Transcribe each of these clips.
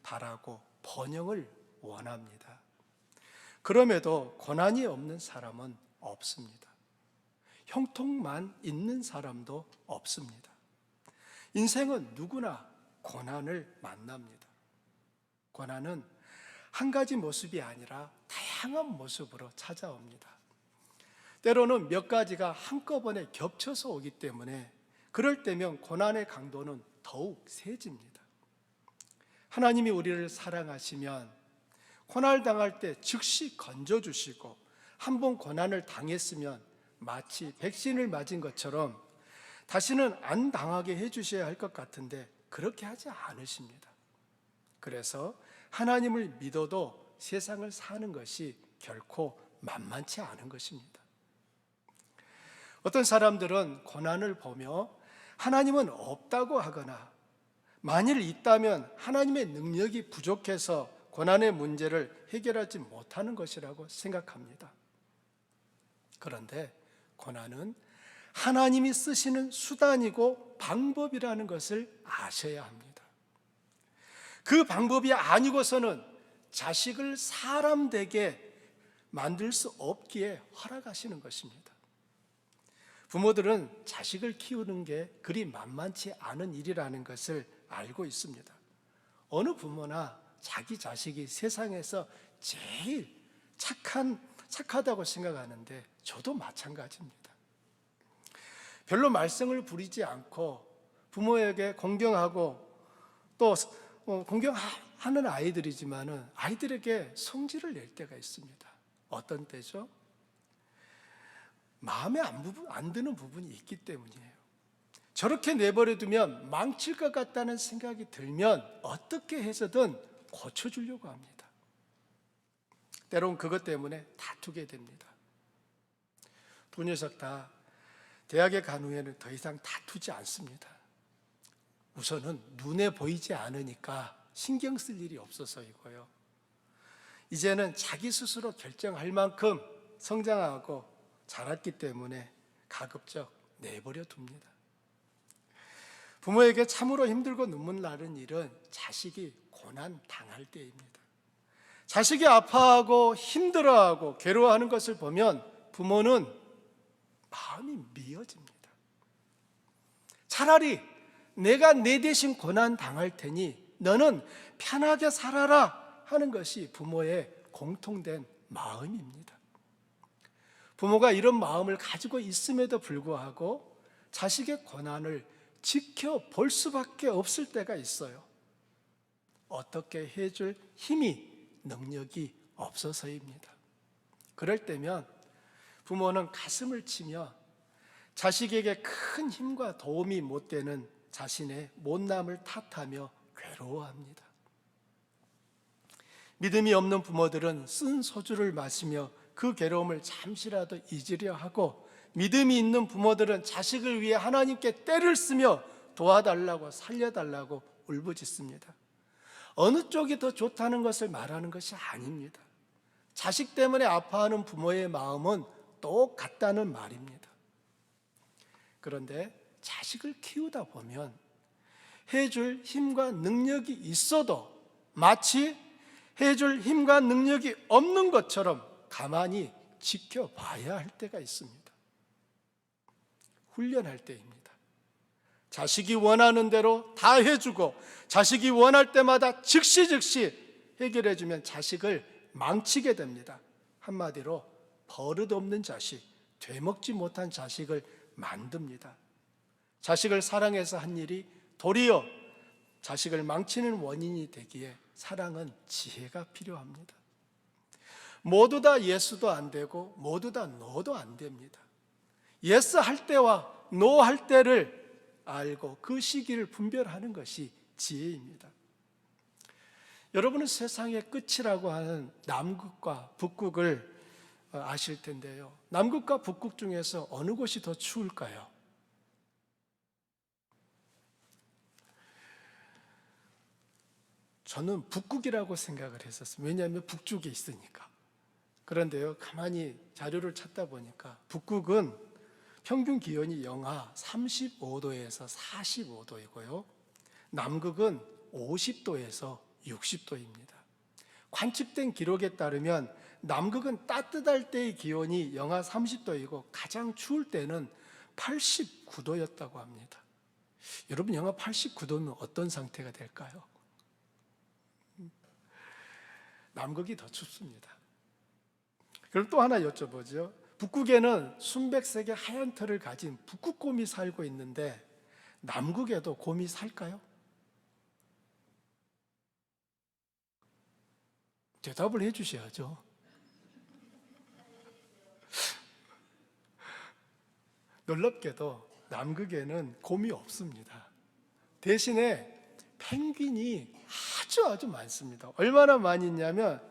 바라고 번영을 원합니다. 그럼에도 고난이 없는 사람은 없습니다. 형통만 있는 사람도 없습니다. 인생은 누구나 고난을 만납니다. 고난은 한 가지 모습이 아니라 다양한 모습으로 찾아옵니다. 때로는 몇 가지가 한꺼번에 겹쳐서 오기 때문에 그럴 때면 고난의 강도는 더욱 세집니다. 하나님이 우리를 사랑하시면 고난을 당할 때 즉시 건져주시고, 한 번 고난을 당했으면 마치 백신을 맞은 것처럼 다시는 안 당하게 해주셔야 할 것 같은데 그렇게 하지 않으십니다. 그래서 하나님을 믿어도 세상을 사는 것이 결코 만만치 않은 것입니다. 어떤 사람들은 고난을 보며 하나님은 없다고 하거나, 만일 있다면 하나님의 능력이 부족해서 고난의 문제를 해결하지 못하는 것이라고 생각합니다. 그런데 고난은 하나님이 쓰시는 수단이고 방법이라는 것을 아셔야 합니다. 그 방법이 아니고서는 자식을 사람 되게 만들 수 없기에 허락하시는 것입니다. 부모들은 자식을 키우는 게 그리 만만치 않은 일이라는 것을 알고 있습니다. 어느 부모나 자기 자식이 세상에서 제일 착하다고 생각하는데 저도 마찬가지입니다. 별로 말썽을 부리지 않고 부모에게 공경하고 또 공경하는 아이들이지만은 아이들에게 성질을 낼 때가 있습니다. 어떤 때죠? 마음에 안 드는 부분이 있기 때문이에요. 저렇게 내버려두면 망칠 것 같다는 생각이 들면 어떻게 해서든 고쳐주려고 합니다. 때론 그것 때문에 다투게 됩니다. 두 녀석 다 대학에 간 후에는 더 이상 다투지 않습니다. 우선은 눈에 보이지 않으니까 신경 쓸 일이 없어서이고요. 이제는 자기 스스로 결정할 만큼 성장하고 자랐기 때문에 가급적 내버려 둡니다. 부모에게 참으로 힘들고 눈물 나는 일은 자식이 고난 당할 때입니다. 자식이 아파하고 힘들어하고 괴로워하는 것을 보면 부모는 마음이 미어집니다. 차라리 내가 내 대신 고난 당할 테니 너는 편하게 살아라 하는 것이 부모의 공통된 마음입니다. 부모가 이런 마음을 가지고 있음에도 불구하고 자식의 고난을 지켜볼 수밖에 없을 때가 있어요. 어떻게 해줄 힘이, 능력이 없어서입니다. 그럴 때면 부모는 가슴을 치며 자식에게 큰 힘과 도움이 못 되는 자신의 못남을 탓하며 괴로워합니다. 믿음이 없는 부모들은 쓴 소주를 마시며 그 괴로움을 잠시라도 잊으려 하고, 믿음이 있는 부모들은 자식을 위해 하나님께 떼를 쓰며 도와달라고 살려달라고 울부짖습니다. 어느 쪽이 더 좋다는 것을 말하는 것이 아닙니다. 자식 때문에 아파하는 부모의 마음은 똑같다는 말입니다. 그런데 자식을 키우다 보면 해줄 힘과 능력이 있어도 마치 해줄 힘과 능력이 없는 것처럼 가만히 지켜봐야 할 때가 있습니다. 훈련할 때입니다. 자식이 원하는 대로 다 해주고 자식이 원할 때마다 즉시 해결해주면 자식을 망치게 됩니다. 한마디로 버릇없는 자식, 되먹지 못한 자식을 만듭니다. 자식을 사랑해서 한 일이 도리어 자식을 망치는 원인이 되기에 사랑은 지혜가 필요합니다. 모두 다 예스도 안 되고 모두 다 노도 안 됩니다. 예스 할 때와 노 할 때를 알고 그 시기를 분별하는 것이 지혜입니다. 여러분은 세상의 끝이라고 하는 남극과 북극을 아실 텐데요. 남극과 북극 중에서 어느 곳이 더 추울까요? 저는 북극이라고 생각을 했었어요. 왜냐하면 북쪽에 있으니까. 그런데요, 가만히 자료를 찾다 보니까 북극은 평균 기온이 영하 35도에서 45도이고요. 남극은 50도에서 60도입니다. 관측된 기록에 따르면 남극은 따뜻할 때의 기온이 영하 30도이고 가장 추울 때는 89도였다고 합니다. 여러분, 영하 89도면 어떤 상태가 될까요? 남극이 더 춥습니다. 그럼 또 하나 여쭤보죠. 북극에는 순백색의 하얀 털을 가진 북극곰이 살고 있는데 남극에도 곰이 살까요? 대답을 해주셔야죠. 놀랍게도 남극에는 곰이 없습니다. 대신에 펭귄이 아주 많습니다. 얼마나 많이 있냐면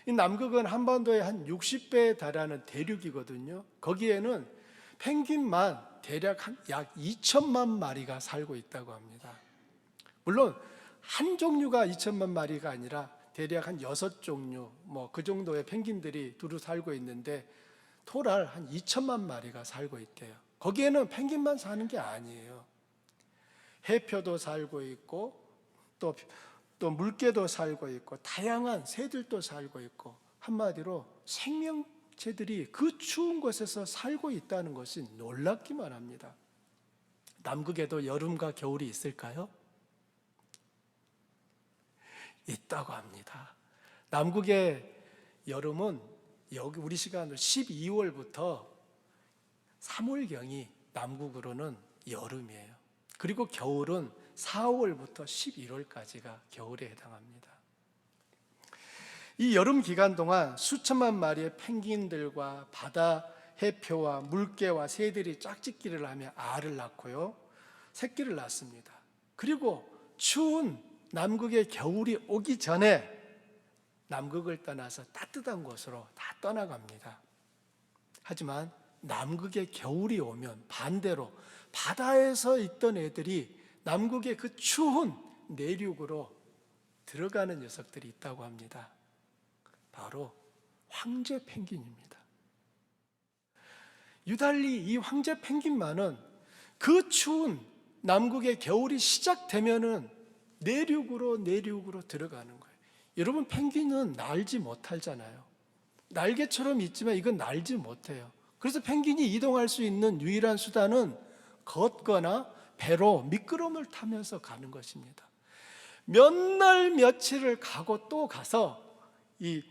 이 남극은 한반도의 한 60배에 달하는 대륙이거든요. 거기에는 펭귄만 대략 약 2천만 마리가 살고 있다고 합니다. 물론 한 종류가 2천만 마리가 아니라 대략 한 6종류 그 정도의 펭귄들이 두루 살고 있는데 토탈 한 2천만 마리가 살고 있대요. 거기에는 펭귄만 사는 게 아니에요. 해표도 살고 있고 또 물개도 살고 있고 다양한 새들도 살고 있고 한마디로 생명체들이 그 추운 곳에서 살고 있다는 것이 놀랍기만 합니다. 남극에도 여름과 겨울이 있을까요? 있다고 합니다. 남극의 여름은 여기 우리 시간으로 12월부터 3월경이 남극으로는 여름이에요. 그리고 겨울은 4월부터 11월까지가 겨울에 해당합니다. 이 여름 기간 동안 수천만 마리의 펭귄들과 바다 해표와 물개와 새들이 짝짓기를 하며 알을 낳고요, 새끼를 낳습니다. 그리고 추운 남극의 겨울이 오기 전에 남극을 떠나서 따뜻한 곳으로 다 떠나갑니다. 하지만 남극의 겨울이 오면 반대로 바다에서 있던 애들이 남극의 그 추운 내륙으로 들어가는 녀석들이 있다고 합니다. 바로 황제 펭귄입니다. 유달리 이 황제 펭귄만은 그 추운 남극의 겨울이 시작되면은 내륙으로 들어가는 거예요. 여러분, 펭귄은 날지 못하잖아요. 날개처럼 있지만 이건 날지 못해요. 그래서 펭귄이 이동할 수 있는 유일한 수단은 걷거나 배로 미끄럼을 타면서 가는 것입니다. 몇 날 며칠을 가고 또 가서 이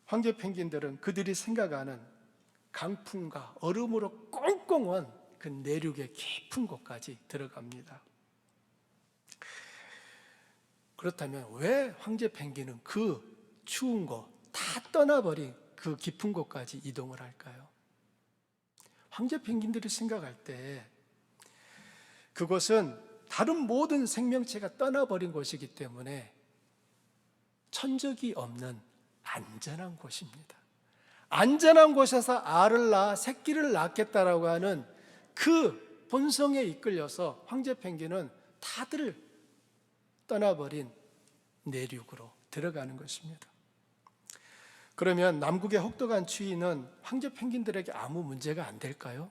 황제 펭귄들은 그들이 생각하는 강풍과 얼음으로 꽁꽁한 그 내륙의 깊은 곳까지 들어갑니다. 그렇다면 왜 황제 펭귄은 그 추운 곳 다 떠나버린 그 깊은 곳까지 이동을 할까요? 황제 펭귄들이 생각할 때 그곳은 다른 모든 생명체가 떠나버린 곳이기 때문에 천적이 없는 안전한 곳입니다. 안전한 곳에서 알을 낳아 새끼를 낳겠다라고 하는 그 본성에 이끌려서 황제 펭귄은 다들 떠나버린 내륙으로 들어가는 것입니다. 그러면 남극의 혹독한 추위는 황제 펭귄들에게 아무 문제가 안 될까요?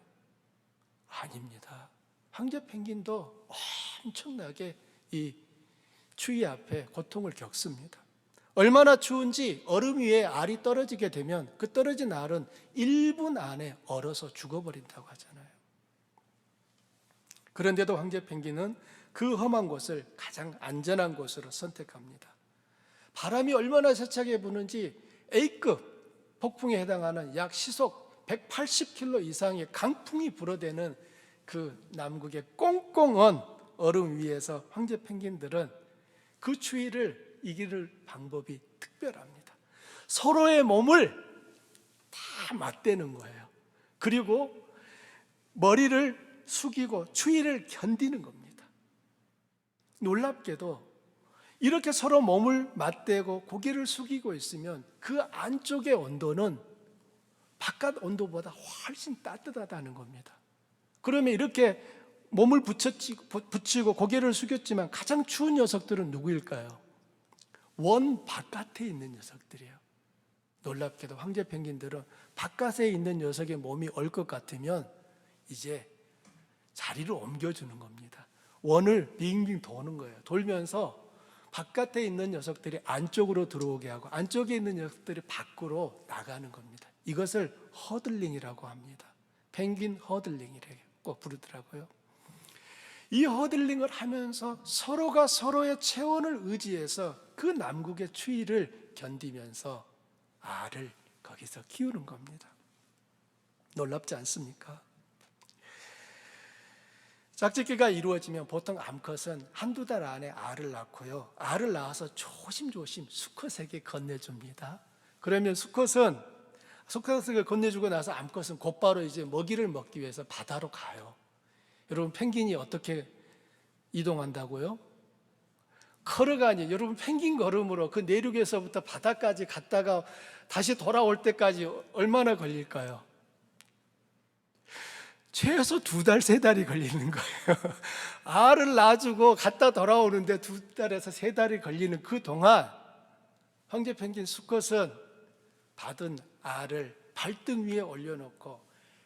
아닙니다. 황제 펭귄도 엄청나게 이 추위 앞에 고통을 겪습니다. 얼마나 추운지 얼음 위에 알이 떨어지게 되면 그 떨어진 알은 1분 안에 얼어서 죽어버린다고 하잖아요. 그런데도 황제 펭귄은 그 험한 곳을 가장 안전한 곳으로 선택합니다. 바람이 얼마나 세차게 부는지 A급 폭풍에 해당하는 약 시속 180km 이상의 강풍이 불어대는 그 남극의 꽁꽁한 얼음 위에서 황제 펭귄들은 그 추위를 이길 방법이 특별합니다. 서로의 몸을 다 맞대는 거예요. 그리고 머리를 숙이고 추위를 견디는 겁니다. 놀랍게도 이렇게 서로 몸을 맞대고 고개를 숙이고 있으면 그 안쪽의 온도는 바깥 온도보다 훨씬 따뜻하다는 겁니다. 그러면 이렇게 몸을 붙이고 고개를 숙였지만 가장 추운 녀석들은 누구일까요? 원 바깥에 있는 녀석들이에요. 놀랍게도 황제 펭귄들은 바깥에 있는 녀석의 몸이 얼 것 같으면 이제 자리를 옮겨주는 겁니다. 원을 빙빙 도는 거예요. 돌면서 바깥에 있는 녀석들이 안쪽으로 들어오게 하고 안쪽에 있는 녀석들이 밖으로 나가는 겁니다. 이것을 허들링이라고 합니다. 펭귄 허들링이라고 부르더라고요. 이 허들링을 하면서 서로가 서로의 체온을 의지해서 그 남극의 추위를 견디면서 알을 거기서 키우는 겁니다. 놀랍지 않습니까? 짝짓기가 이루어지면 보통 암컷은 한두 달 안에 알을 낳고요. 알을 낳아서 조심조심 수컷에게 건네줍니다. 그러면 수컷을 건네주고 나서 암컷은 곧바로 이제 먹이를 먹기 위해서 바다로 가요. 여러분, 펭귄이 어떻게 이동한다고요? 걸어가니, 여러분, 펭귄 걸음으로 그 내륙에서부터 바다까지 갔다가 다시 돌아올 때까지 얼마나 걸릴까요? 최소 2달, 3달이 걸리는 거예요. 알을 낳아주고 갔다 돌아오는데 2달에서 3달이 걸리는 그 동안 황제 펭귄 수컷은 받은 알을 발등 위에 올려놓고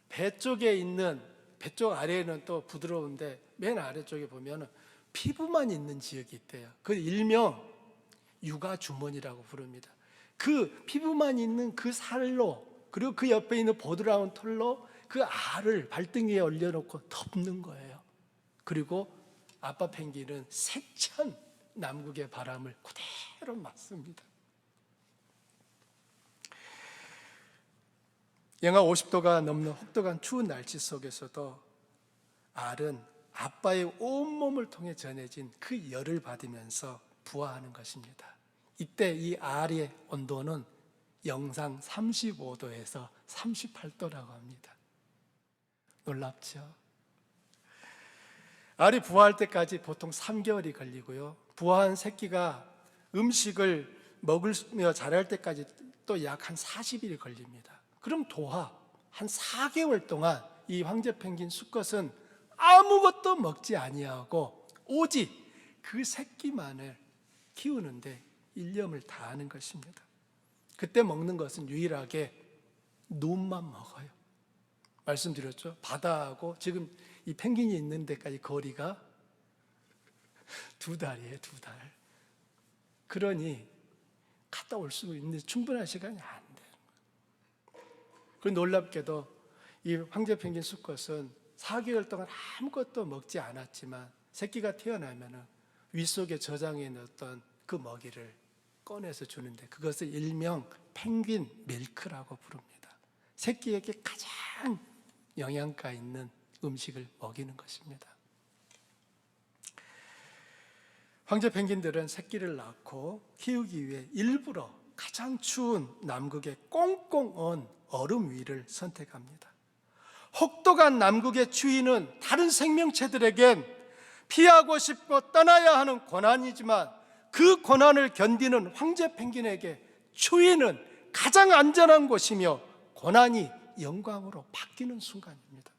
배 쪽 아래에는 또 부드러운데 맨 아래쪽에 보면 피부만 있는 지역이 있대요. 그 일명 육아 주머니라고 부릅니다. 그 피부만 있는 그 살로, 그리고 그 옆에 있는 보드라운 털로 그 알을 발등 위에 올려놓고 덮는 거예요. 그리고 아빠 펭귄은 세찬 남극의 바람을 그대로 맞습니다. 영하 50도가 넘는 혹독한 추운 날씨 속에서도 알은 아빠의 온몸을 통해 전해진 그 열을 받으면서 부화하는 것입니다. 이때 이 알의 온도는 영상 35도에서 38도라고 합니다. 놀랍죠? 알이 부화할 때까지 보통 3개월이 걸리고요. 부화한 새끼가 음식을 먹으며 자랄 때까지 또 약 한 40일이 걸립니다. 그럼 도하 한 4개월 동안 이 황제 펭귄 수컷은 아무것도 먹지 아니하고 오직 그 새끼만을 키우는데 일념을 다하는 것입니다. 그때 먹는 것은 유일하게 눈만 먹어요. 말씀드렸죠? 바다하고 지금 이 펭귄이 있는 데까지 거리가 2달이에요, 2달. 그러니 갔다 올 수 있는데 충분한 시간이 안 돼요. 그리고 놀랍게도 이 황제 펭귄 수컷은 4개월 동안 아무것도 먹지 않았지만 새끼가 태어나면 윗속에 저장해 놓았던 그 먹이를 꺼내서 주는데 그것을 일명 펭귄 밀크라고 부릅니다. 새끼에게 가장 영양가 있는 음식을 먹이는 것입니다. 황제 펭귄들은 새끼를 낳고 키우기 위해 일부러 가장 추운 남극의 꽁꽁 언 얼음 위를 선택합니다. 혹독한 남극의 추위는 다른 생명체들에겐 피하고 싶고 떠나야 하는 고난이지만 그 고난을 견디는 황제 펭귄에게 추위는 가장 안전한 곳이며 고난이 영광으로 바뀌는 순간입니다.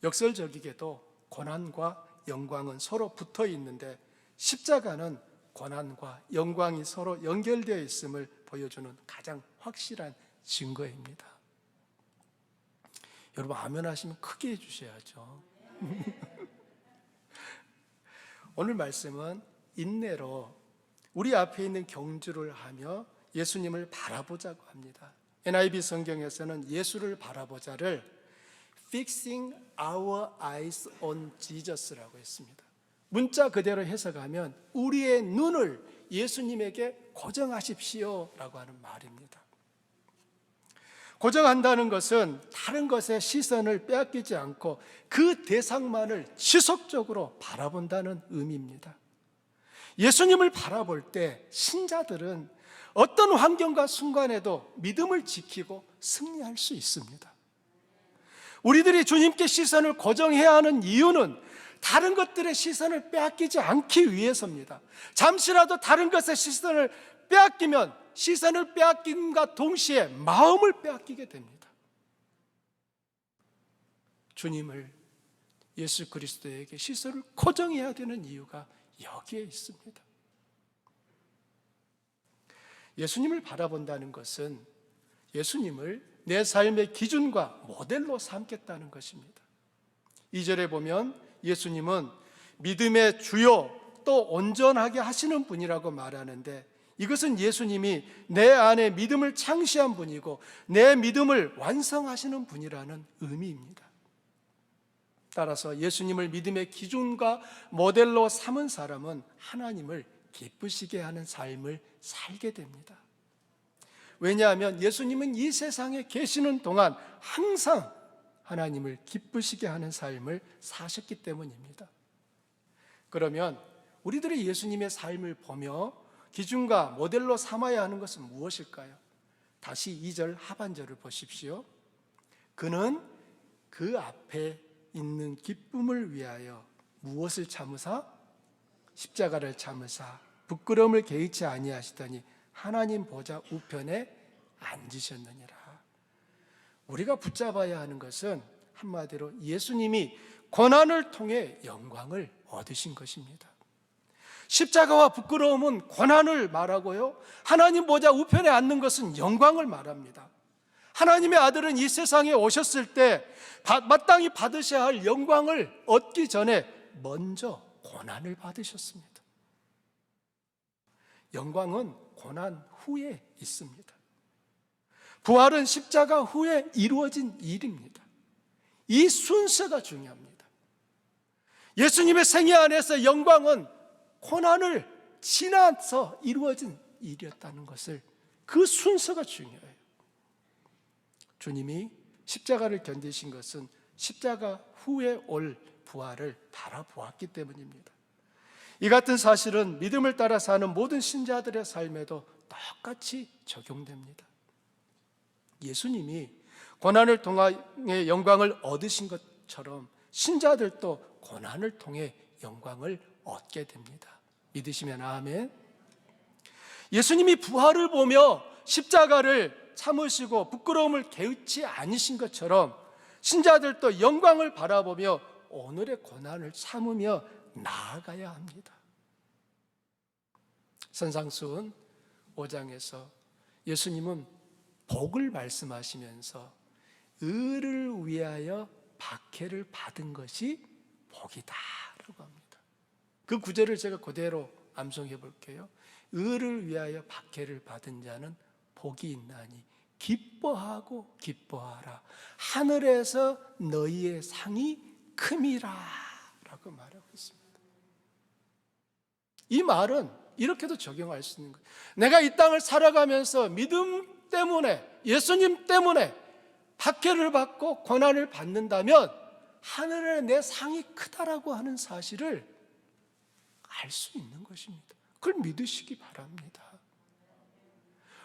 역설적이게도 고난과 영광은 서로 붙어 있는데 십자가는 고난과 영광이 서로 연결되어 있음을 보여주는 가장 확실한 증거입니다. 여러분 아멘 하시면 크게 해주셔야죠. 오늘 말씀은 인내로 우리 앞에 있는 경주를 하며 예수님을 바라보자고 합니다. NIV 성경에서는 예수를 바라보자를 Fixing our eyes on Jesus라고 했습니다. 문자 그대로 해석하면 우리의 눈을 예수님에게 고정하십시오 라고 하는 말입니다. 고정한다는 것은 다른 것에 시선을 빼앗기지 않고 그 대상만을 지속적으로 바라본다는 의미입니다. 예수님을 바라볼 때 신자들은 어떤 환경과 순간에도 믿음을 지키고 승리할 수 있습니다. 우리들이 주님께 시선을 고정해야 하는 이유는 다른 것들의 시선을 빼앗기지 않기 위해서입니다. 잠시라도 다른 것의 시선을 빼앗기면 시선을 빼앗김과 동시에 마음을 빼앗기게 됩니다. 주님을, 예수 그리스도에게 시선을 고정해야 되는 이유가 여기에 있습니다. 예수님을 바라본다는 것은 예수님을 내 삶의 기준과 모델로 삼겠다는 것입니다. 2절에 보면 예수님은 믿음의 주요 또 온전하게 하시는 분이라고 말하는데, 이것은 예수님이 내 안에 믿음을 창시한 분이고 내 믿음을 완성하시는 분이라는 의미입니다. 따라서 예수님을 믿음의 기준과 모델로 삼은 사람은 하나님을 기쁘시게 하는 삶을 살게 됩니다. 왜냐하면 예수님은 이 세상에 계시는 동안 항상 하나님을 기쁘시게 하는 삶을 사셨기 때문입니다. 그러면 우리들이 예수님의 삶을 보며 기준과 모델로 삼아야 하는 것은 무엇일까요? 다시 2절 하반절을 보십시오. 그는 그 앞에 있는 기쁨을 위하여 무엇을 참으사? 십자가를 참으사 부끄러움을 개의치 아니하시더니 하나님 보좌 우편에 앉으셨느니라. 우리가 붙잡아야 하는 것은 한마디로 예수님이 고난을 통해 영광을 얻으신 것입니다. 십자가와 부끄러움은 고난을 말하고요, 하나님 보좌 우편에 앉는 것은 영광을 말합니다. 하나님의 아들은 이 세상에 오셨을 때 마땅히 받으셔야 할 영광을 얻기 전에 먼저 고난을 받으셨습니다. 영광은 고난 후에 있습니다. 부활은 십자가 후에 이루어진 일입니다. 이 순서가 중요합니다. 예수님의 생애 안에서 영광은 고난을 지나서 이루어진 일이었다는 것을, 그 순서가 중요해요. 주님이 십자가를 견디신 것은 십자가 후에 올 부활을 바라보았기 때문입니다. 이 같은 사실은 믿음을 따라 사는 모든 신자들의 삶에도 똑같이 적용됩니다. 예수님이 고난을 통해 영광을 얻으신 것처럼 신자들도 고난을 통해 영광을 얻게 됩니다. 믿으시면 아멘. 예수님이 부활을 보며 십자가를 참으시고 부끄러움을 개의치 않으신 것처럼 신자들도 영광을 바라보며 오늘의 고난을 참으며 나아가야 합니다. 선상순 5장에서 예수님은 복을 말씀하시면서 의를 위하여 박해를 받은 것이 복이다 라고 합니다. 그 구절을 제가 그대로 암송해 볼게요. 의를 위하여 박해를 받은 자는 복이 있나니 기뻐하고 기뻐하라. 하늘에서 너희의 상이 큼이라 라고 말하고 있습니다. 이 말은 이렇게도 적용할 수 있는 거예요. 내가 이 땅을 살아가면서 믿음 때문에, 예수님 때문에 박해를 받고 고난을 받는다면 하늘에 내 상이 크다라고 하는 사실을 알 수 있는 것입니다. 그걸 믿으시기 바랍니다.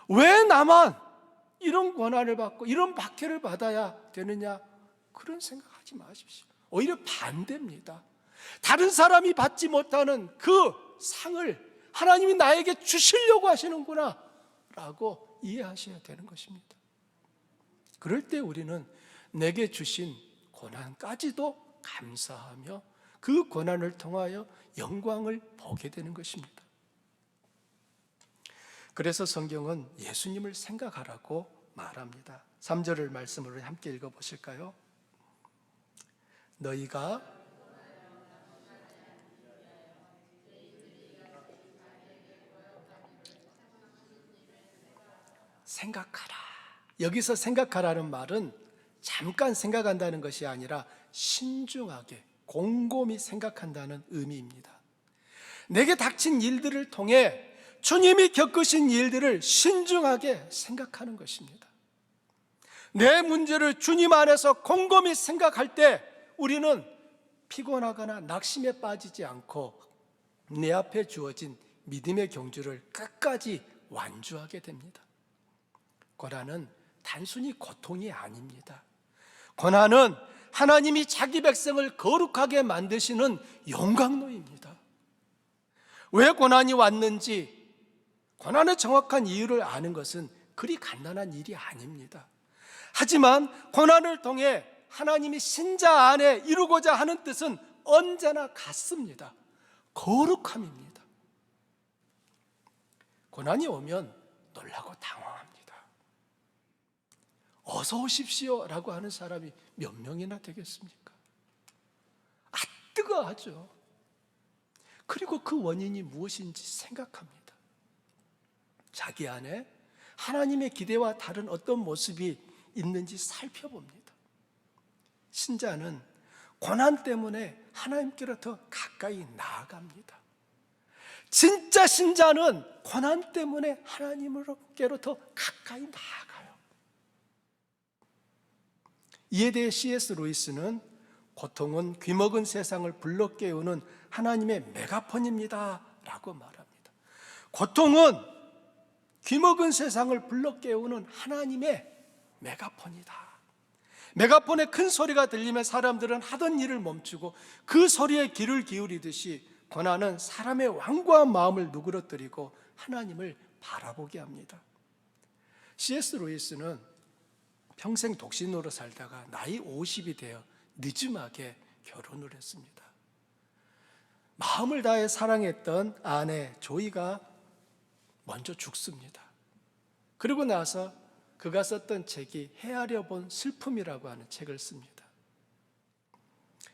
왜 나만 이런 고난을 받고 이런 박해를 받아야 되느냐, 그런 생각하지 마십시오. 오히려 반대입니다. 다른 사람이 받지 못하는 그 상을 하나님이 나에게 주시려고 하시는구나 라고 이해하셔야 되는 것입니다. 그럴 때 우리는 내게 주신 고난까지도 감사하며 그 고난을 통하여 영광을 보게 되는 것입니다. 그래서 성경은 예수님을 생각하라고 말합니다. 3절을 말씀으로 함께 읽어보실까요? 너희가 생각하라. 여기서 생각하라는 말은 잠깐 생각한다는 것이 아니라 신중하게 곰곰이 생각한다는 의미입니다. 내게 닥친 일들을 통해 주님이 겪으신 일들을 신중하게 생각하는 것입니다. 내 문제를 주님 안에서 곰곰이 생각할 때 우리는 피곤하거나 낙심에 빠지지 않고 내 앞에 주어진 믿음의 경주를 끝까지 완주하게 됩니다. 고난은 단순히 고통이 아닙니다. 고난은 하나님이 자기 백성을 거룩하게 만드시는 영광로입니다. 왜 고난이 왔는지, 고난의 정확한 이유를 아는 것은 그리 간단한 일이 아닙니다. 하지만 고난을 통해 하나님이 신자 안에 이루고자 하는 뜻은 언제나 같습니다. 거룩함입니다. 고난이 오면 놀라고 당황합니다. 어서 오십시오 라고 하는 사람이 몇 명이나 되겠습니까? 뜨거워하죠. 그리고 그 원인이 무엇인지 생각합니다. 자기 안에 하나님의 기대와 다른 어떤 모습이 있는지 살펴봅니다. 신자는 고난 때문에 하나님께로 더 가까이 나아갑니다. 진짜 신자는 고난 때문에 하나님께로 더 가까이 나아가요. 이에 대해 C.S. 루이스는 고통은 귀먹은 세상을 불러 깨우는 하나님의 메가폰입니다 라고 말합니다. 고통은 귀먹은 세상을 불러 깨우는 하나님의 메가폰이다. 메가폰의 큰 소리가 들리면 사람들은 하던 일을 멈추고 그 소리에 귀를 기울이듯이 고난은 사람의 완고한 마음을 누그러뜨리고 하나님을 바라보게 합니다. C.S. 루이스는 평생 독신으로 살다가 나이 50이 되어 늦음하게 결혼을 했습니다. 마음을 다해 사랑했던 아내 조이가 먼저 죽습니다. 그리고 나서 그가 썼던 책이 헤아려 본 슬픔이라고 하는 책을 씁니다.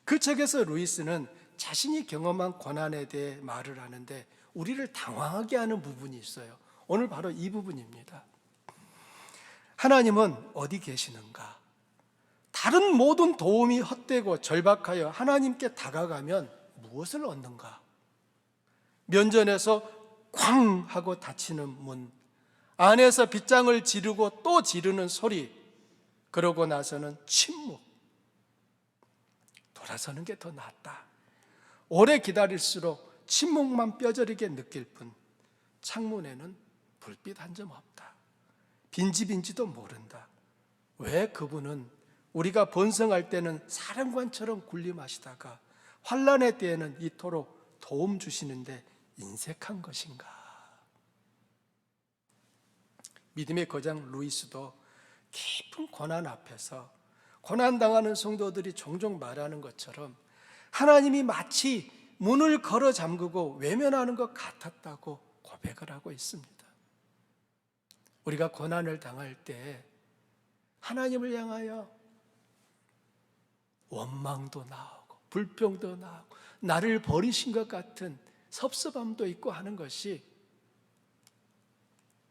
그 책에서 루이스는 자신이 경험한 고난에 대해 말을 하는데 우리를 당황하게 하는 부분이 있어요. 오늘 바로 이 부분입니다. 하나님은 어디 계시는가? 다른 모든 도움이 헛되고 절박하여 하나님께 다가가면 무엇을 얻는가? 면전에서 쾅 하고 닫히는 문, 안에서 빗장을 지르고 또 지르는 소리, 그러고 나서는 침묵. 돌아서는 게 더 낫다. 오래 기다릴수록 침묵만 뼈저리게 느낄 뿐 창문에는 불빛 한 점 없다. 빈집인지도 모른다. 왜 그분은 우리가 번성할 때는 사령관처럼 군림하시다가 환난의 때에는 이토록 도움 주시는데 인색한 것인가? 믿음의 거장 루이스도 깊은 고난 앞에서 고난당하는 성도들이 종종 말하는 것처럼 하나님이 마치 문을 걸어 잠그고 외면하는 것 같았다고 고백을 하고 있습니다. 우리가 고난을 당할 때 하나님을 향하여 원망도 나오고 불평도 나오고 나를 버리신 것 같은 섭섭함도 있고 하는 것이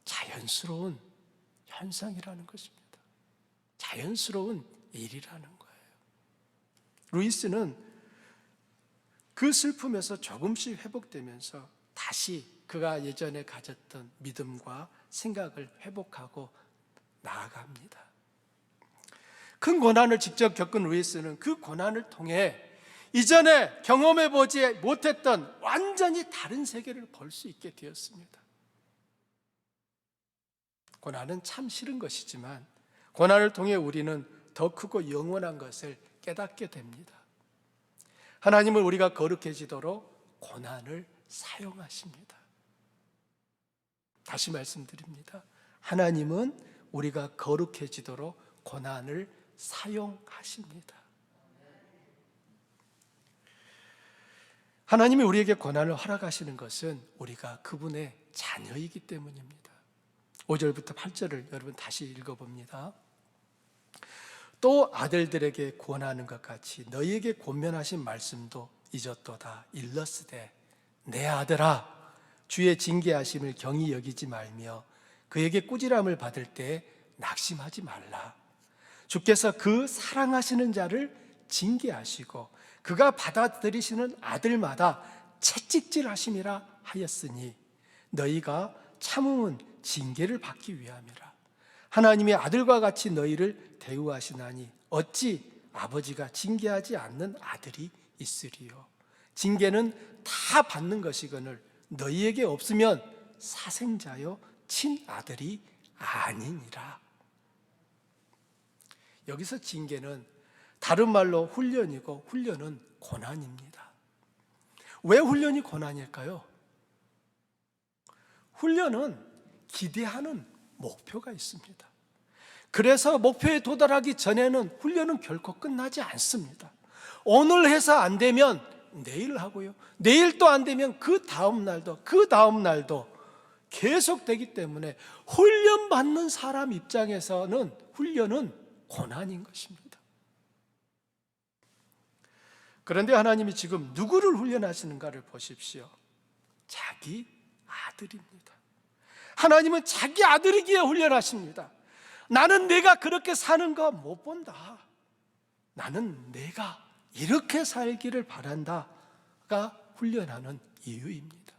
자연스러운 현상이라는 것입니다. 자연스러운 일이라는 거예요. 루이스는 그 슬픔에서 조금씩 회복되면서 다시 그가 예전에 가졌던 믿음과 생각을 회복하고 나아갑니다. 큰 고난을 직접 겪은 루이스는 그 고난을 통해 이전에 경험해보지 못했던 완전히 다른 세계를 볼 수 있게 되었습니다. 고난은 참 싫은 것이지만 고난을 통해 우리는 더 크고 영원한 것을 깨닫게 됩니다. 하나님은 우리가 거룩해지도록 고난을 사용하십니다. 다시 말씀드립니다. 하나님은 우리가 거룩해지도록 고난을 사용하십니다. 하나님이 우리에게 고난을 허락하시는 것은 우리가 그분의 자녀이기 때문입니다. 5절부터 8절을 여러분 다시 읽어봅니다. 또 아들들에게 권하는 것 같이 너희에게 권면하신 말씀도 잊었도다. 일렀으되 내 아들아 주의 징계하심을 경히 여기지 말며 그에게 꾸지람을 받을 때 낙심하지 말라. 주께서 그 사랑하시는 자를 징계하시고 그가 받아들이시는 아들마다 채찍질하심이라 하였으니 너희가 참음은 징계를 받기 위함이라. 하나님의 아들과 같이 너희를 대우하시나니 어찌 아버지가 징계하지 않는 아들이 있으리요. 징계는 다 받는 것이거늘 너희에게 없으면 사생자요 친아들이 아니니라. 여기서 징계는 다른 말로 훈련이고 훈련은 고난입니다. 왜 훈련이 고난일까요? 훈련은 기대하는 목표가 있습니다. 그래서 목표에 도달하기 전에는 훈련은 결코 끝나지 않습니다. 오늘 해서 안 되면 내일 하고요. 내일 또 안 되면 그 다음 날도 계속되기 때문에 훈련받는 사람 입장에서는 훈련은 고난인 것입니다. 그런데 하나님이 지금 누구를 훈련하시는가를 보십시오. 자기 아들입니다. 하나님은 자기 아들이기에 훈련하십니다. 나는 내가 그렇게 사는 거 못 본다. 나는 내가 이렇게 살기를 바란다가 훈련하는 이유입니다.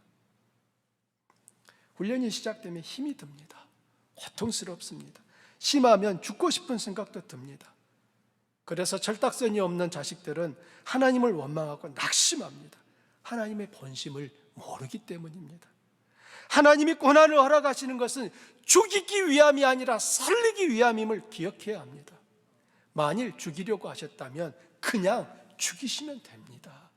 훈련이 시작되면 힘이 듭니다. 고통스럽습니다. 심하면 죽고 싶은 생각도 듭니다. 그래서 철딱선이 없는 자식들은 하나님을 원망하고 낙심합니다. 하나님의 본심을 모르기 때문입니다. 하나님이 고난을 허락하시는 것은 죽이기 위함이 아니라 살리기 위함임을 기억해야 합니다. 만일 죽이려고 하셨다면 그냥 죽이시면 됩니다.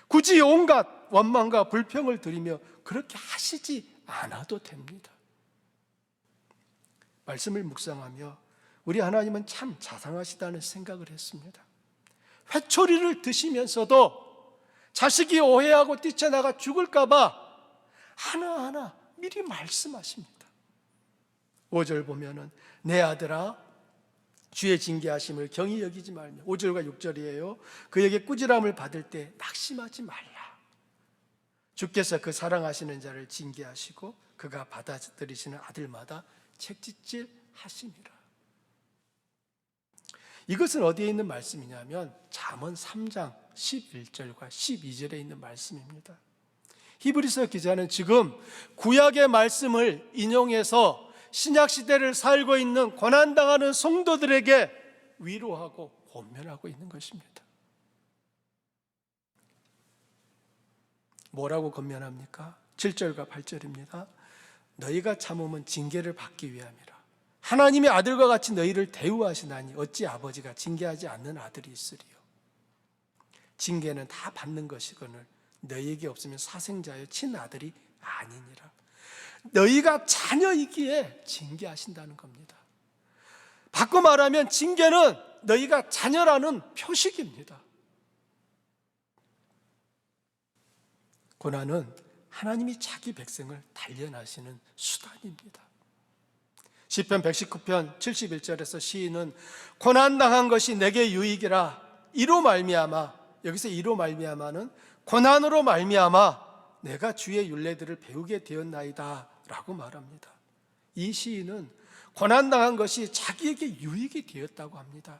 굳이 온갖 원망과 불평을 드리며 그렇게 하시지 않아도 됩니다. 말씀을 묵상하며 우리 하나님은 참 자상하시다는 생각을 했습니다. 회초리를 드시면서도 자식이 오해하고 뛰쳐나가 죽을까 봐 하나하나 미리 말씀하십니다. 5절 보면은 내 아들아 주의 징계하심을 경히 여기지 말며, 5절과 6절이에요. 그에게 꾸지람을 받을 때 낙심하지 말라. 주께서 그 사랑하시는 자를 징계하시고 그가 받아들이시는 아들마다 책짓질 하심이라. 이것은 어디에 있는 말씀이냐면 잠언 3장 11절과 12절에 있는 말씀입니다. 히브리서 기자는 지금 구약의 말씀을 인용해서 신약 시대를 살고 있는 고난당하는 성도들에게 위로하고 권면하고 있는 것입니다. 뭐라고 권면합니까? 7절과 8절입니다. 너희가 참음은 징계를 받기 위함이라. 하나님의 아들과 같이 너희를 대우하시나니 어찌 아버지가 징계하지 않는 아들이 있으리요. 징계는 다 받는 것이거늘 너희에게 없으면 사생자여 친아들이 아니니라. 너희가 자녀이기에 징계하신다는 겁니다. 바꿔 말하면 징계는 너희가 자녀라는 표식입니다. 고난은 하나님이 자기 백성을 단련하시는 수단입니다. 시편 119편 71절에서 시인은 고난당한 것이 내게 유익이라 이로 말미암아, 여기서 이로 말미암아는 고난으로 말미암아 내가 주의 율례들을 배우게 되었나이다 라고 말합니다. 이 시인은 고난당한 것이 자기에게 유익이 되었다고 합니다.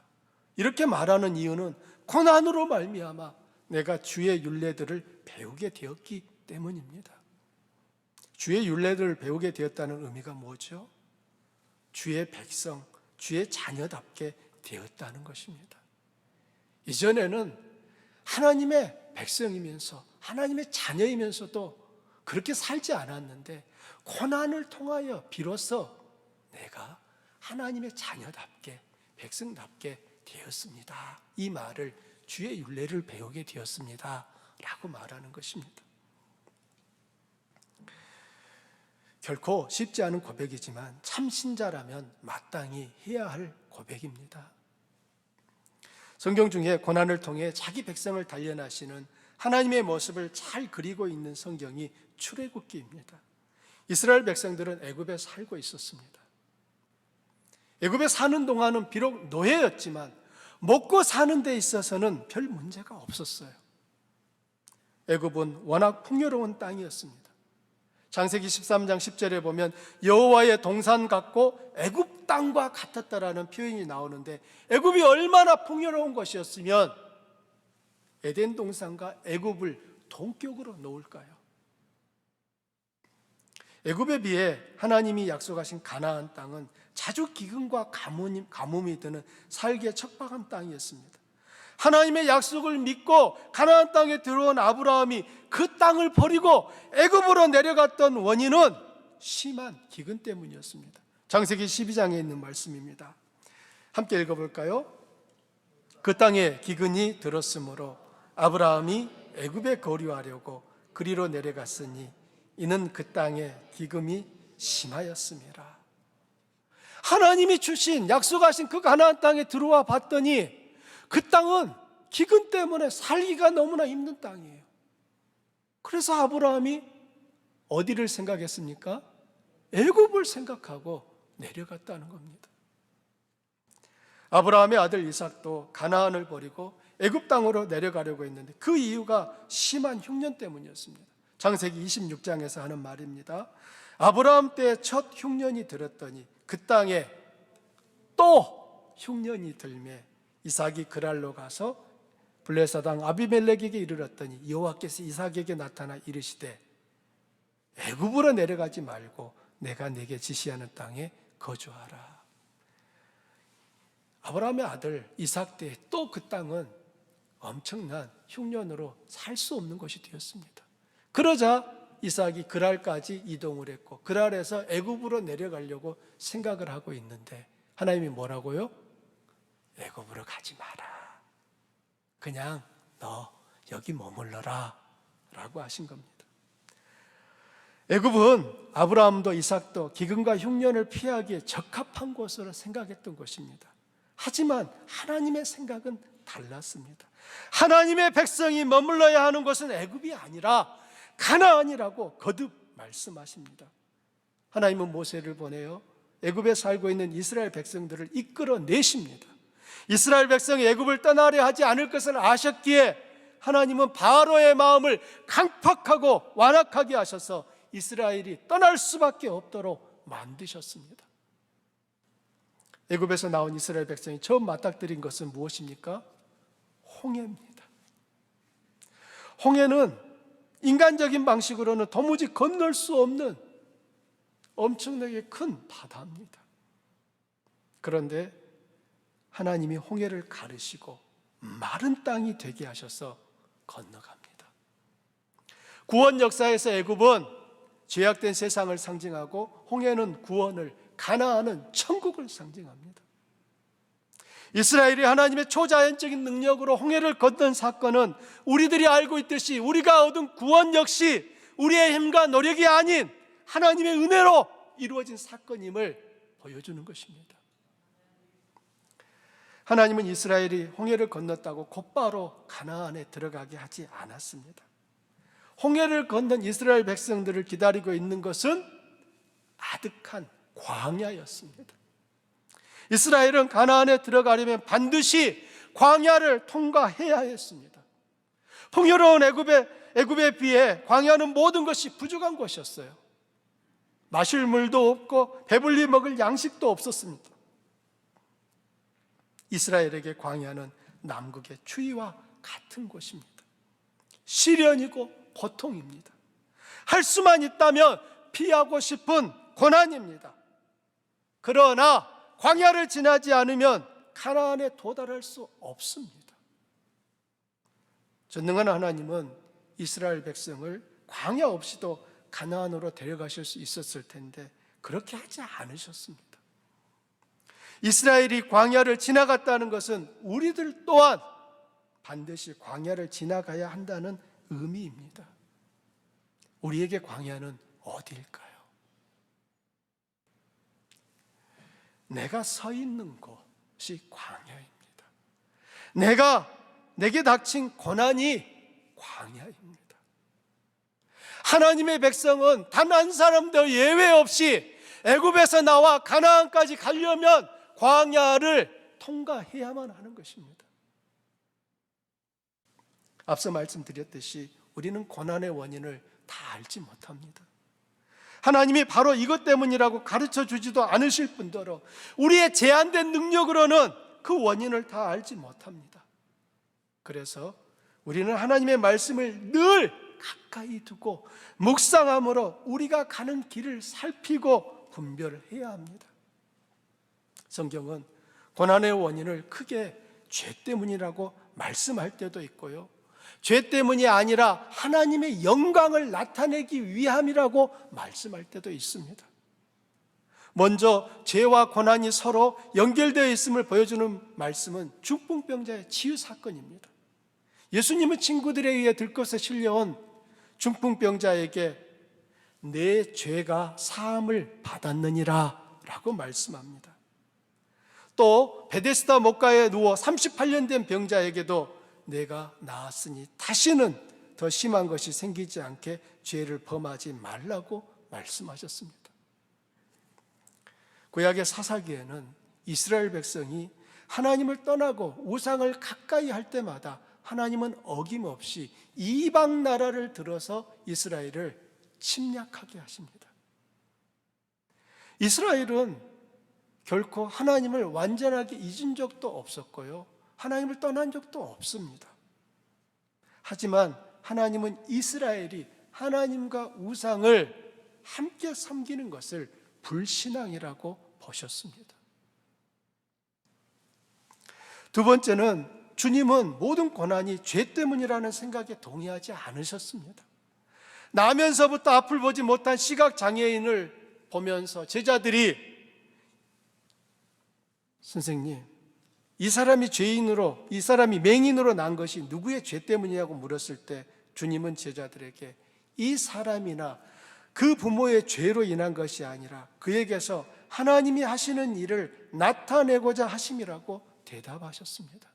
이렇게 말하는 이유는 고난으로 말미암아 내가 주의 율례들을 배우게 되었기 때문입니다. 주의 율례들을 배우게 되었다는 의미가 뭐죠? 주의 백성, 주의 자녀답게 되었다는 것입니다. 이전에는 하나님의 백성이면서 하나님의 자녀이면서도 그렇게 살지 않았는데 고난을 통하여 비로소 내가 하나님의 자녀답게 백성답게 되었습니다. 이 말을 주의 율례를 배우게 되었습니다 라고 말하는 것입니다. 결코 쉽지 않은 고백이지만 참 신자라면 마땅히 해야 할 고백입니다. 성경 중에 고난을 통해 자기 백성을 단련하시는 하나님의 모습을 잘 그리고 있는 성경이 출애굽기입니다. 이스라엘 백성들은 애굽에 살고 있었습니다. 애굽에 사는 동안은 비록 노예였지만 먹고 사는 데 있어서는 별 문제가 없었어요. 애굽은 워낙 풍요로운 땅이었습니다. 창세기 13장 10절에 보면 여호와의 동산 같고 애굽 땅과 같았다라는 표현이 나오는데 애굽이 얼마나 풍요로운 것이었으면 에덴 동산과 애굽을 동격으로 놓을까요? 애굽에 비해 하나님이 약속하신 가나안 땅은 자주 기근과 가뭄이 드는 살기에 척박한 땅이었습니다. 하나님의 약속을 믿고 가나안 땅에 들어온 아브라함이 그 땅을 버리고 애굽으로 내려갔던 원인은 심한 기근 때문이었습니다. 창세기 12장에 있는 말씀입니다. 함께 읽어볼까요? 그 땅에 기근이 들었으므로 아브라함이 애굽에 거류하려고 그리로 내려갔으니 이는 그 땅에 기근이 심하였음이라. 하나님이 주신 약속하신 그 가나안 땅에 들어와 봤더니 그 땅은 기근 때문에 살기가 너무나 힘든 땅이에요. 그래서 아브라함이 어디를 생각했습니까? 애굽을 생각하고 내려갔다는 겁니다. 아브라함의 아들 이삭도 가나안을 버리고 애굽 땅으로 내려가려고 했는데 그 이유가 심한 흉년 때문이었습니다. 창세기 26장에서 하는 말입니다. 아브라함 때 첫 흉년이 들었더니 그 땅에 또 흉년이 들매 이삭이 그랄로 가서 블레사당 아비멜렉에게 이르렀더니 여호와께서 이삭에게 나타나 이르시되 애굽으로 내려가지 말고 내가 내게 지시하는 땅에 거주하라. 아브라함의 아들 이삭 때 또 그 땅은 엄청난 흉년으로 살 수 없는 것이 되었습니다. 그러자 이삭이 그랄까지 이동을 했고 그랄에서 애굽으로 내려가려고 생각을 하고 있는데 하나님이 뭐라고요? 애굽으로 가지 마라. 그냥 너 여기 머물러라 라고 하신 겁니다. 애굽은 아브라함도 이삭도 기근과 흉년을 피하기에 적합한 곳으로 생각했던 것입니다. 하지만 하나님의 생각은 달랐습니다. 하나님의 백성이 머물러야 하는 곳은 애굽이 아니라 가나안이라고 거듭 말씀하십니다. 하나님은 모세를 보내요 애굽에 살고 있는 이스라엘 백성들을 이끌어내십니다. 이스라엘 백성이 애굽을 떠나려 하지 않을 것을 아셨기에 하나님은 바로의 마음을 강팍하고 완악하게 하셔서 이스라엘이 떠날 수밖에 없도록 만드셨습니다. 애굽에서 나온 이스라엘 백성이 처음 맞닥뜨린 것은 무엇입니까? 홍해입니다. 홍해는 인간적인 방식으로는 도무지 건널 수 없는 엄청나게 큰 바다입니다. 그런데 하나님이 홍해를 가르시고 마른 땅이 되게 하셔서 건너갑니다. 구원 역사에서 애굽은 죄악된 세상을 상징하고 홍해는 구원을, 가나안은 천국을 상징합니다. 이스라엘이 하나님의 초자연적인 능력으로 홍해를 건넌 사건은 우리들이 알고 있듯이 우리가 얻은 구원 역시 우리의 힘과 노력이 아닌 하나님의 은혜로 이루어진 사건임을 보여주는 것입니다. 하나님은 이스라엘이 홍해를 건넜다고 곧바로 가나안에 들어가게 하지 않았습니다. 홍해를 건넌 이스라엘 백성들을 기다리고 있는 것은 아득한 광야였습니다. 이스라엘은 가나안에 들어가려면 반드시 광야를 통과해야 했습니다. 풍요로운 애굽에 비해 광야는 모든 것이 부족한 곳이었어요. 마실 물도 없고 배불리 먹을 양식도 없었습니다. 이스라엘에게 광야는 남극의 추위와 같은 곳입니다. 시련이고 고통입니다. 할 수만 있다면 피하고 싶은 고난입니다. 그러나 광야를 지나지 않으면 가나안에 도달할 수 없습니다. 전능한 하나님은 이스라엘 백성을 광야 없이도 가나안으로 데려가실 수 있었을 텐데 그렇게 하지 않으셨습니다. 이스라엘이 광야를 지나갔다는 것은 우리들 또한 반드시 광야를 지나가야 한다는 의미입니다. 우리에게 광야는 어디일까요? 내가 서 있는 곳이 광야입니다. 내게 닥친 고난이 광야입니다. 하나님의 백성은 단 한 사람도 예외 없이 애굽에서 나와 가나안까지 가려면 광야를 통과해야만 하는 것입니다. 앞서 말씀드렸듯이 우리는 고난의 원인을 다 알지 못합니다. 하나님이 바로 이것 때문이라고 가르쳐 주지도 않으실 뿐더러 우리의 제한된 능력으로는 그 원인을 다 알지 못합니다. 그래서 우리는 하나님의 말씀을 늘 가까이 두고 묵상함으로 우리가 가는 길을 살피고 분별해야 합니다. 성경은 고난의 원인을 크게 죄 때문이라고 말씀할 때도 있고요, 죄 때문이 아니라 하나님의 영광을 나타내기 위함이라고 말씀할 때도 있습니다. 먼저 죄와 고난이 서로 연결되어 있음을 보여주는 말씀은 중풍병자의 치유 사건입니다. 예수님의 친구들에 의해 들것에 실려온 중풍병자에게 내 죄가 사함을 받았느니라 라고 말씀합니다. 또 베데스다 목가에 누워 38년 된 병자에게도 내가 나았으니 다시는 더 심한 것이 생기지 않게 죄를 범하지 말라고 말씀하셨습니다. 구약의 사사기에는 이스라엘 백성이 하나님을 떠나고 우상을 가까이 할 때마다 하나님은 어김없이 이방 나라를 들어서 이스라엘을 침략하게 하십니다. 이스라엘은 결코 하나님을 완전하게 잊은 적도 없었고요, 하나님을 떠난 적도 없습니다. 하지만 하나님은 이스라엘이 하나님과 우상을 함께 섬기는 것을 불신앙이라고 보셨습니다. 두 번째는 주님은 모든 고난이 죄 때문이라는 생각에 동의하지 않으셨습니다. 나면서부터 앞을 보지 못한 시각장애인을 보면서 제자들이 선생님, 이 사람이 죄인으로, 이 사람이 맹인으로 난 것이 누구의 죄 때문이냐고 물었을 때 주님은 제자들에게 이 사람이나 그 부모의 죄로 인한 것이 아니라 그에게서 하나님이 하시는 일을 나타내고자 하심이라고 대답하셨습니다.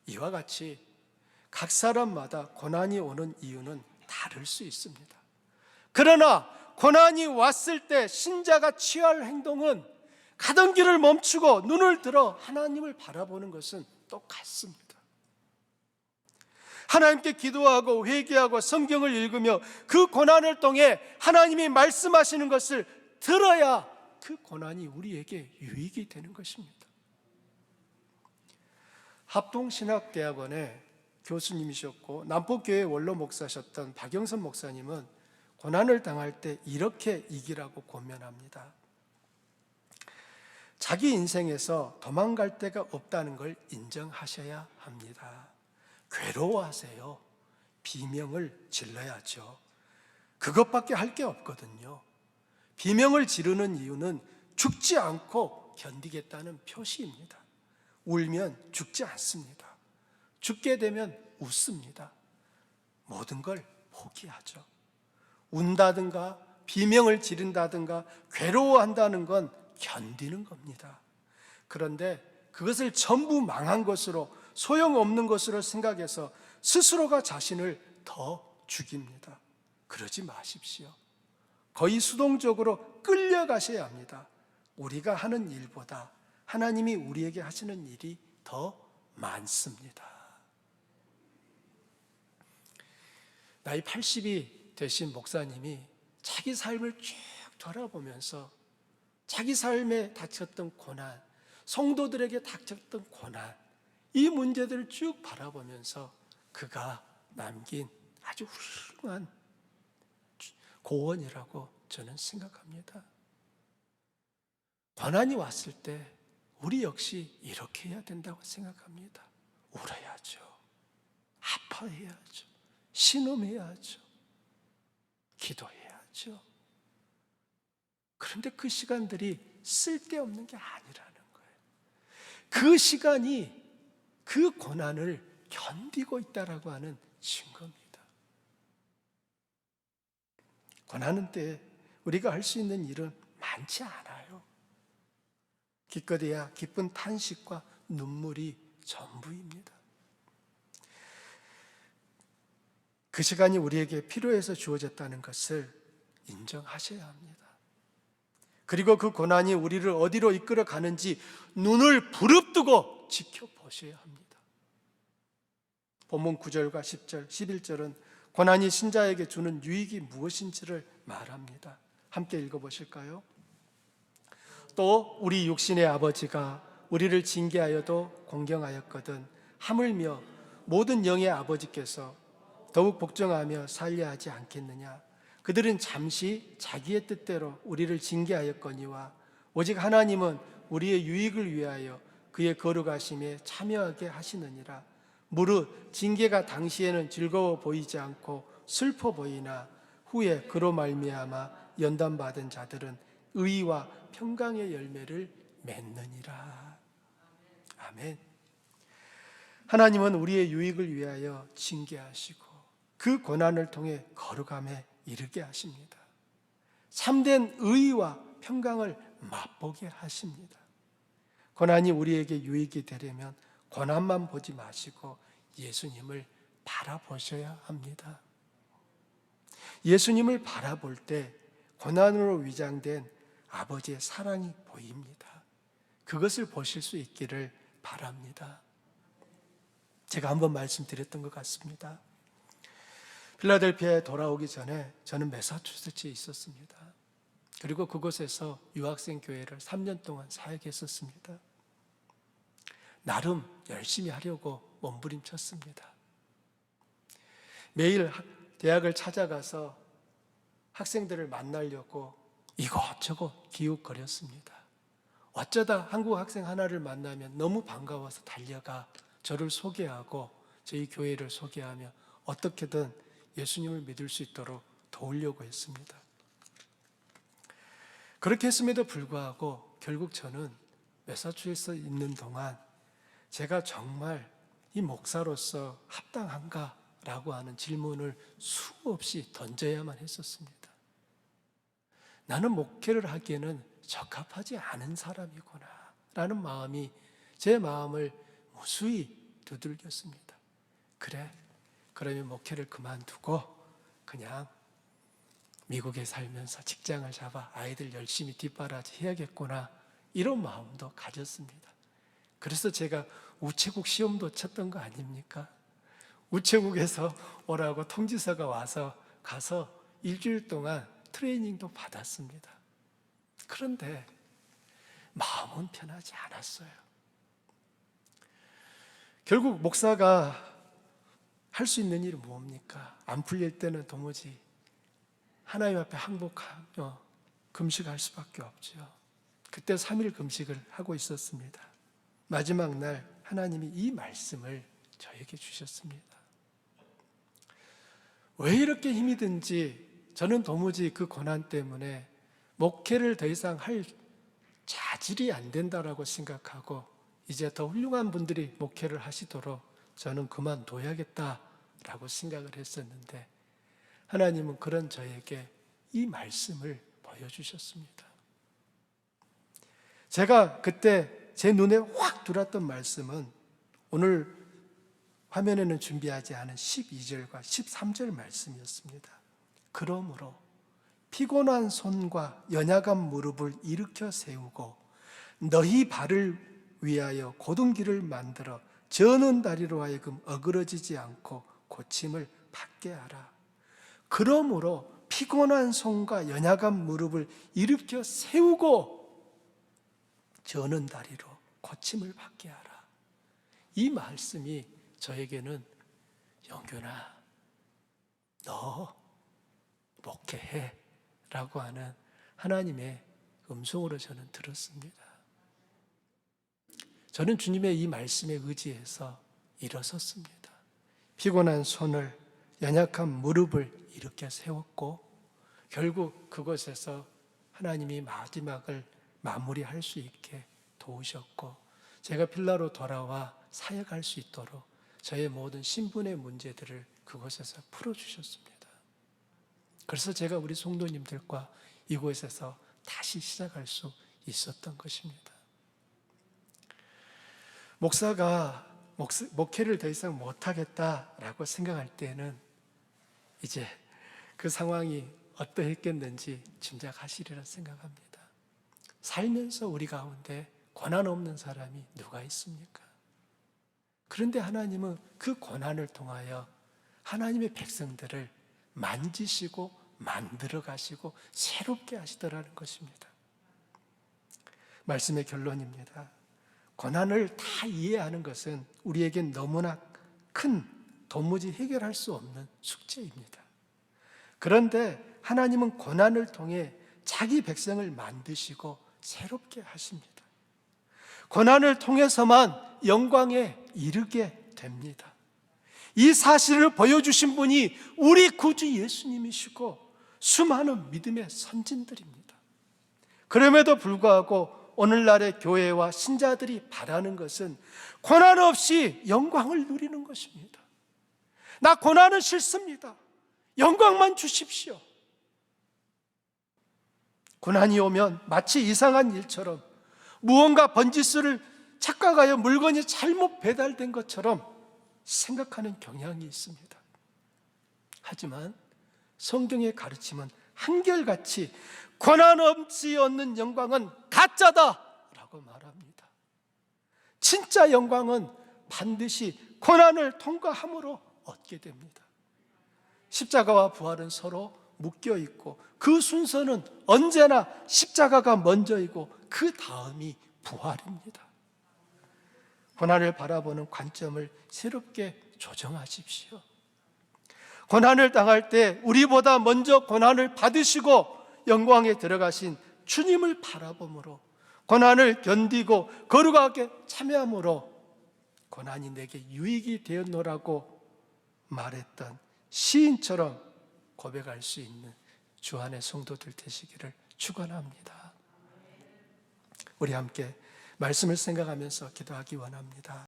이와 같이 각 사람마다 고난이 오는 이유는 다를 수 있습니다. 그러나 고난이 왔을 때 신자가 취할 행동은 가던 길을 멈추고 눈을 들어 하나님을 바라보는 것은 똑같습니다. 하나님께 기도하고 회개하고 성경을 읽으며 그 고난을 통해 하나님이 말씀하시는 것을 들어야 그 고난이 우리에게 유익이 되는 것입니다. 합동신학대학원의 교수님이셨고 남포교회 원로 목사셨던 박영선 목사님은 고난을 당할 때 이렇게 이기라고 권면합니다. 자기 인생에서 도망갈 데가 없다는 걸 인정하셔야 합니다. 괴로워하세요. 비명을 질러야죠. 그것밖에 할 게 없거든요. 비명을 지르는 이유는 죽지 않고 견디겠다는 표시입니다. 울면 죽지 않습니다. 죽게 되면 웃습니다. 모든 걸 포기하죠. 운다든가 비명을 지른다든가 괴로워한다는 건 견디는 겁니다. 그런데 그것을 전부 망한 것으로, 소용없는 것으로 생각해서 스스로가 자신을 더 죽입니다. 그러지 마십시오. 거의 수동적으로 끌려가셔야 합니다. 우리가 하는 일보다 하나님이 우리에게 하시는 일이 더 많습니다. 나이 80이 되신 목사님이 자기 삶을 쭉 돌아보면서 자기 삶에 닥쳤던 고난, 성도들에게 닥쳤던 고난, 이 문제들을 쭉 바라보면서 그가 남긴 아주 훌륭한 고언이라고 저는 생각합니다. 고난이 왔을 때 우리 역시 이렇게 해야 된다고 생각합니다. 울어야죠. 아파해야죠. 신음해야죠. 기도해야죠. 그런데 그 시간들이 쓸데없는 게 아니라는 거예요. 그 시간이 그 고난을 견디고 있다라고 하는 증거입니다. 고난은 때 우리가 할 수 있는 일은 많지 않아요. 기껏해야 기쁜 탄식과 눈물이 전부입니다. 그 시간이 우리에게 필요해서 주어졌다는 것을 인정하셔야 합니다. 그리고 그 고난이 우리를 어디로 이끌어 가는지 눈을 부릅뜨고 지켜보셔야 합니다. 본문 9절과 10절, 11절은 고난이 신자에게 주는 유익이 무엇인지를 말합니다. 함께 읽어보실까요? 또 우리 육신의 아버지가 우리를 징계하여도 공경하였거든 하물며 모든 영의 아버지께서 더욱 복종하며 살려 하지 않겠느냐. 그들은 잠시 자기의 뜻대로 우리를 징계하였거니와 오직 하나님은 우리의 유익을 위하여 그의 거룩하심에 참여하게 하시느니라. 무릇 징계가 당시에는 즐거워 보이지 않고 슬퍼 보이나 후에 그로 말미암아 연단받은 자들은 의와 평강의 열매를 맺느니라. 아멘. 하나님은 우리의 유익을 위하여 징계하시고 그 고난을 통해 거룩함에 이르게 하십니다. 참된 의와 평강을 맛보게 하십니다. 고난이 우리에게 유익이 되려면 고난만 보지 마시고 예수님을 바라보셔야 합니다. 예수님을 바라볼 때 고난으로 위장된 아버지의 사랑이 보입니다. 그것을 보실 수 있기를 바랍니다. 제가 한번 말씀드렸던 것 같습니다. 필라델피아에 돌아오기 전에 저는 매사추세츠에 있었습니다. 그리고 그곳에서 유학생 교회를 3년 동안 사역했었습니다. 나름 열심히 하려고 몸부림쳤습니다. 매일 대학을 찾아가서 학생들을 만나려고 이것저것 기웃거렸습니다. 어쩌다 한국 학생 하나를 만나면 너무 반가워서 달려가 저를 소개하고 저희 교회를 소개하며 어떻게든 예수님을 믿을 수 있도록 도우려고 했습니다. 그렇게 했음에도 불구하고 결국 저는 매사추세츠에 있는 동안 제가 정말 이 목사로서 합당한가라고 하는 질문을 수없이 던져야만 했었습니다. 나는 목회를 하기에는 적합하지 않은 사람이구나 라는 마음이 제 마음을 무수히 두들겼습니다. 그래, 그러면 목회를 그만두고 그냥 미국에 살면서 직장을 잡아 아이들 열심히 뒷바라지 해야겠구나 이런 마음도 가졌습니다. 그래서 제가 우체국 시험도 쳤던 거 아닙니까? 우체국에서 오라고 통지서가 와서 가서 일주일 동안 트레이닝도 받았습니다. 그런데 마음은 편하지 않았어요. 결국 목사가 할 수 있는 일은 뭡니까? 안 풀릴 때는 도무지 하나님 앞에 항복하며 금식할 수밖에 없죠. 그때 3일 금식을 하고 있었습니다. 마지막 날 하나님이 이 말씀을 저에게 주셨습니다. 왜 이렇게 힘이 든지 저는 도무지 그 고난 때문에 목회를 더 이상 할 자질이 안 된다라고 생각하고 이제 더 훌륭한 분들이 목회를 하시도록 저는 그만둬야겠다라고 생각을 했었는데 하나님은 그런 저에게 이 말씀을 보여주셨습니다. 제가 그때 제 눈에 확 들어왔던 말씀은 오늘 화면에는 준비하지 않은 12절과 13절 말씀이었습니다. 그러므로 피곤한 손과 연약한 무릎을 일으켜 세우고 너희 발을 위하여 곧은 길을 만들어 저는 다리로 하여금 어그러지지 않고 고침을 받게 하라. 그러므로 피곤한 손과 연약한 무릎을 일으켜 세우고 저는 다리로 고침을 받게 하라. 이 말씀이 저에게는 영균아 너 목회해 라고 하는 하나님의 음성으로 저는 들었습니다. 저는 주님의 이 말씀에 의지해서 일어섰습니다. 피곤한 손을 연약한 무릎을 일으켜 세웠고 결국 그곳에서 하나님이 마지막을 마무리할 수 있게 도우셨고 제가 필라로 돌아와 사역할 수 있도록 저의 모든 신분의 문제들을 그곳에서 풀어주셨습니다. 그래서 제가 우리 성도님들과 이곳에서 다시 시작할 수 있었던 것입니다. 목사가 목회를 더 이상 못하겠다라고 생각할 때는 이제 그 상황이 어떠했겠는지 짐작하시리라 생각합니다. 살면서 우리 가운데 고난 없는 사람이 누가 있습니까? 그런데 하나님은 그 고난을 통하여 하나님의 백성들을 만지시고 만들어 가시고 새롭게 하시더라는 것입니다. 말씀의 결론입니다. 고난을 다 이해하는 것은 우리에겐 너무나 큰 도무지 해결할 수 없는 숙제입니다. 그런데 하나님은 고난을 통해 자기 백성을 만드시고 새롭게 하십니다. 고난을 통해서만 영광에 이르게 됩니다. 이 사실을 보여주신 분이 우리 구주 예수님이시고 수많은 믿음의 선진들입니다. 그럼에도 불구하고 오늘날의 교회와 신자들이 바라는 것은 고난 없이 영광을 누리는 것입니다. 나 고난은 싫습니다. 영광만 주십시오. 고난이 오면 마치 이상한 일처럼 무언가 번지수를 착각하여 물건이 잘못 배달된 것처럼 생각하는 경향이 있습니다. 하지만 성경의 가르침은 한결같이 고난 없이 얻는 영광은 가짜다 라고 말합니다. 진짜 영광은 반드시 고난을 통과함으로 얻게 됩니다. 십자가와 부활은 서로 묶여 있고 그 순서는 언제나 십자가가 먼저이고 그 다음이 부활입니다. 고난을 바라보는 관점을 새롭게 조정하십시오. 고난을 당할 때 우리보다 먼저 고난을 받으시고 영광에 들어가신 주님을 바라봄으로 고난을 견디고 거룩하게 참여함으로 고난이 내게 유익이 되었노라고 말했던 시인처럼 고백할 수 있는 주안의 성도들 되시기를 축원합니다. 우리 함께 말씀을 생각하면서 기도하기 원합니다.